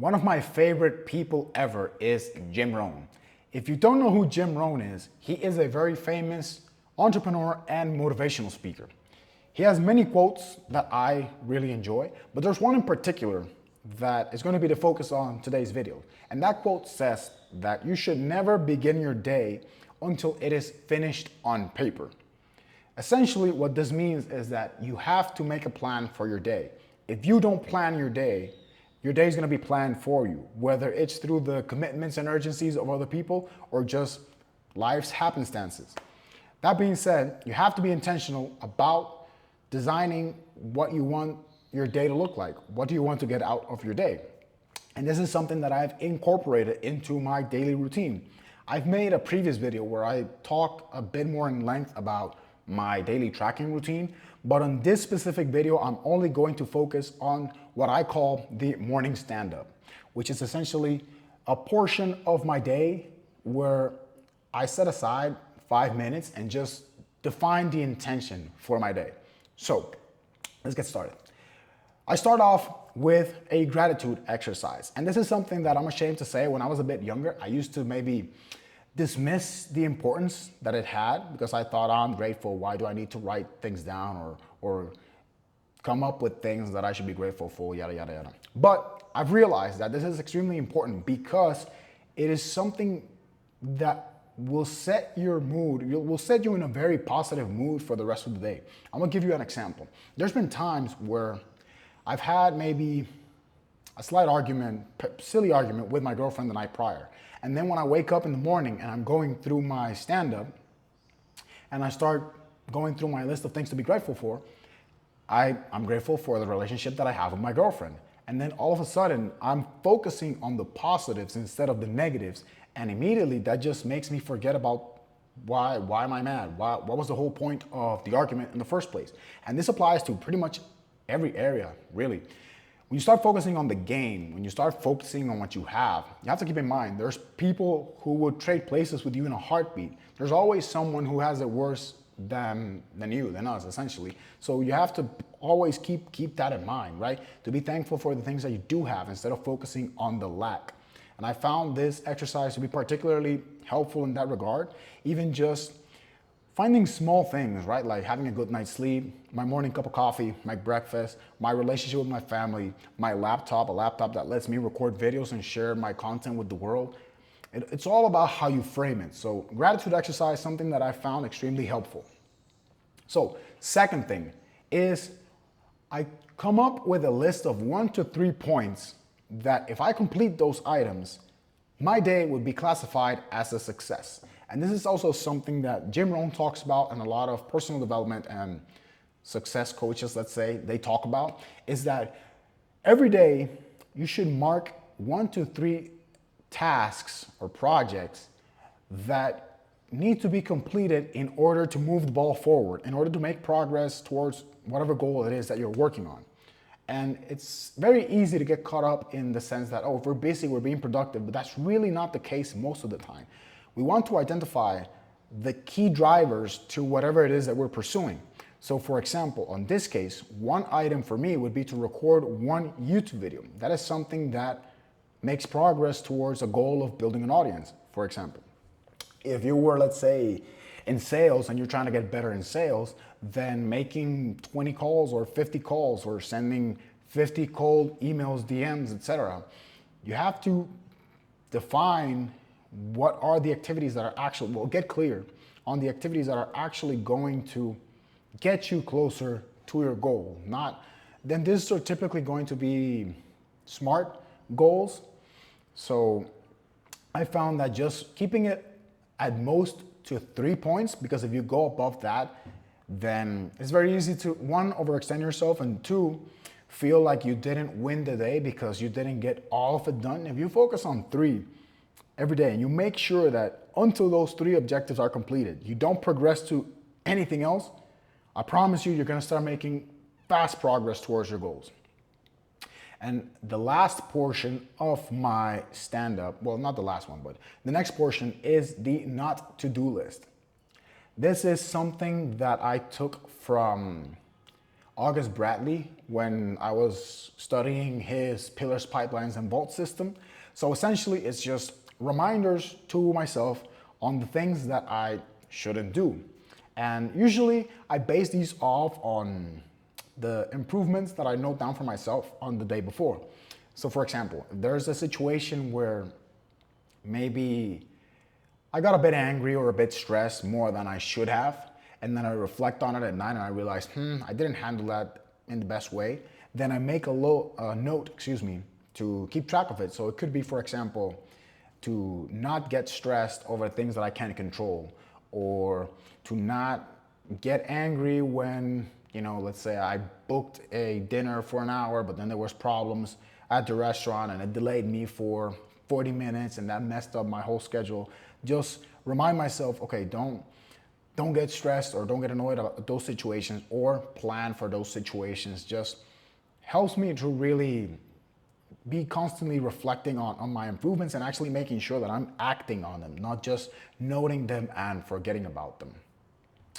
One of my favorite people ever is Jim Rohn. If you don't know who Jim Rohn is, he is a very famous entrepreneur and motivational speaker. He has many quotes that I really enjoy, but there's one in particular that is going to be the focus on today's video. And that quote says that you should never begin your day until it is finished on paper. Essentially, what this means is that you have to make a plan for your day. If you don't plan your day is gonna be planned for you, whether it's through the commitments and urgencies of other people or just life's happenstances. That being said, you have to be intentional about designing what you want your day to look like. What do you want to get out of your day? And this is something that I've incorporated into my daily routine. I've made a previous video where I talk a bit more in length about my daily tracking routine, but on this specific video, I'm only going to focus on what I call the morning stand-up, which is essentially a portion of my day where I set aside 5 minutes and just define the intention for my day. So let's get started. I start off with a gratitude exercise. And this is something that I'm ashamed to say. When I was a bit younger, I used to maybe dismiss the importance that it had because I thought, oh, I'm grateful. Why do I need to write things down or come up with things that I should be grateful for, yada, yada, yada. But I've realized that this is extremely important because it is something that will set your mood, will set you in a very positive mood for the rest of the day. I'm gonna give you an example. There's been times where I've had maybe a slight argument, silly argument with my girlfriend the night prior. And then when I wake up in the morning and I'm going through my stand-up and I start going through my list of things to be grateful for, I'm grateful for the relationship that I have with my girlfriend. And then all of a sudden, I'm focusing on the positives instead of the negatives. And immediately that just makes me forget about why am I mad? What was the whole point of the argument in the first place? And this applies to pretty much every area, really. When you start focusing on the game, when you start focusing on what you have to keep in mind, there's people who would trade places with you in a heartbeat. There's always someone who has it worse than us, essentially. So you have to always keep that in mind, right? To be thankful for the things that you do have instead of focusing on the lack. And I found this exercise to be particularly helpful in that regard. Even just finding small things, right? Like having a good night's sleep, my morning cup of coffee, my breakfast, my relationship with my family, my laptop, a laptop that lets me record videos and share my content with the world. It's all about how you frame it. So gratitude exercise, something that I found extremely helpful. So second thing is I come up with a list of 1 to 3 points that if I complete those items, my day would be classified as a success. And this is also something that Jim Rohn talks about and a lot of personal development and success coaches, let's say, they talk about, is that every day you should mark 1 to 3 tasks or projects that need to be completed in order to move the ball forward, in order to make progress towards whatever goal it is that you're working on. And it's very easy to get caught up in the sense that, oh, if we're busy, we're being productive, but that's really not the case most of the time. We want to identify the key drivers to whatever it is that we're pursuing. So for example, on this case, one item for me would be to record one YouTube video. That is something that makes progress towards a goal of building an audience, for example. If you were, let's say, in sales and you're trying to get better in sales, then making 20 calls or 50 calls or sending 50 cold emails, DMs, etc. You have to define what are the activities that are actually, well, get clear on the activities that are actually going to get you closer to your goal. Then these are typically going to be SMART goals. So I found that just keeping it at most to 3 points, because if you go above that, then it's very easy to, 1, overextend yourself, and 2, feel like you didn't win the day because you didn't get all of it done. If you focus on 3 every day and you make sure that until those 3 objectives are completed, you don't progress to anything else, I promise you're gonna start making fast progress towards your goals. And the last portion of my stand-up, well, not the last one, but the next portion is the not to-do list. This is something that I took from August Bradley when I was studying his pillars, pipelines, and vault system. So essentially, it's just reminders to myself on the things that I shouldn't do. And usually I base these off on the improvements that I note down for myself on the day before. So for example, if there's a situation where maybe I got a bit angry or a bit stressed more than I should have, and then I reflect on it at night and I realize, I didn't handle that in the best way, then I make a note, to keep track of it. So it could be, for example, to not get stressed over things that I can't control, or to not get angry when, let's say I booked a dinner for an hour, but then there was problems at the restaurant and it delayed me for 40 minutes and that messed up my whole schedule. Just remind myself, okay, don't get stressed or don't get annoyed about those situations, or plan for those situations. Just helps me to really be constantly reflecting on my improvements and actually making sure that I'm acting on them, not just noting them and forgetting about them.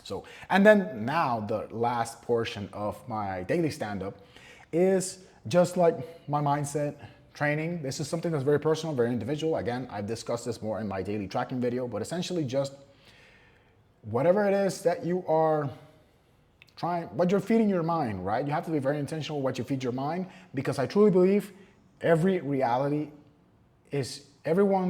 So, and then now the last portion of my daily stand-up is just like my mindset training. This is something that's very personal, very individual. Again, I've discussed this more in my daily tracking video, but essentially just whatever it is that you are trying, what you're feeding your mind, right? You have to be very intentional with what you feed your mind, because I truly believe everyone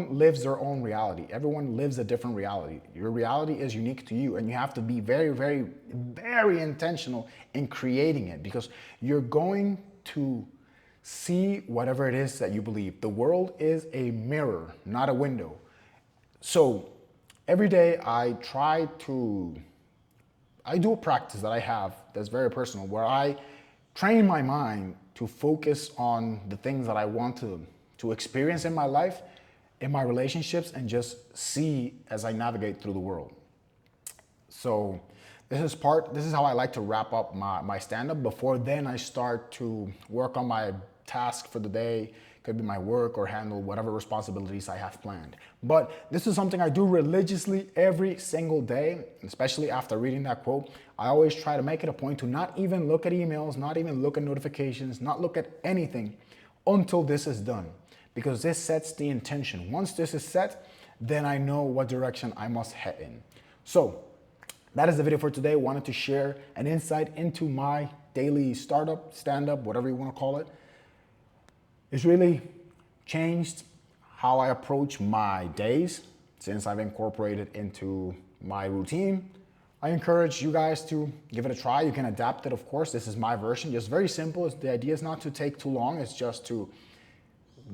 lives their own reality. Everyone lives a different reality. Your reality is unique to you, and you have to be very, very, very intentional in creating it, because you're going to see whatever it is that you believe. The world is a mirror, not a window. So every day I do a practice that I have that's very personal, where I train my mind to focus on the things that I want to experience in my life, in my relationships, and just see as I navigate through the world. So this is how I like to wrap up my stand-up. Before then, I start to work on my task for the day. Could be my work or handle whatever responsibilities I have planned. But this is something I do religiously every single day, especially after reading that quote. I always try to make it a point to not even look at emails, not even look at notifications, not look at anything until this is done, because this sets the intention. Once this is set, then I know what direction I must head in. So that is the video for today. Wanted to share an insight into my daily startup, stand-up, whatever you want to call it. It's really changed how I approach my days since I've incorporated into my routine. I encourage you guys to give it a try. You can adapt it, of course. This is my version, just very simple. The idea is not to take too long. It's just to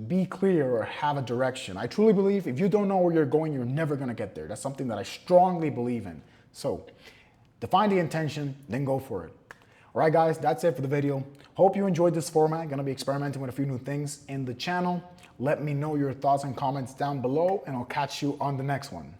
be clear or have a direction. I truly believe if you don't know where you're going, you're never going to get there. That's something that I strongly believe in. So define the intention, then go for it. All right, guys, that's it for the video. Hope you enjoyed this format. Gonna be experimenting with a few new things in the channel. Let me know your thoughts and comments down below, and I'll catch you on the next one.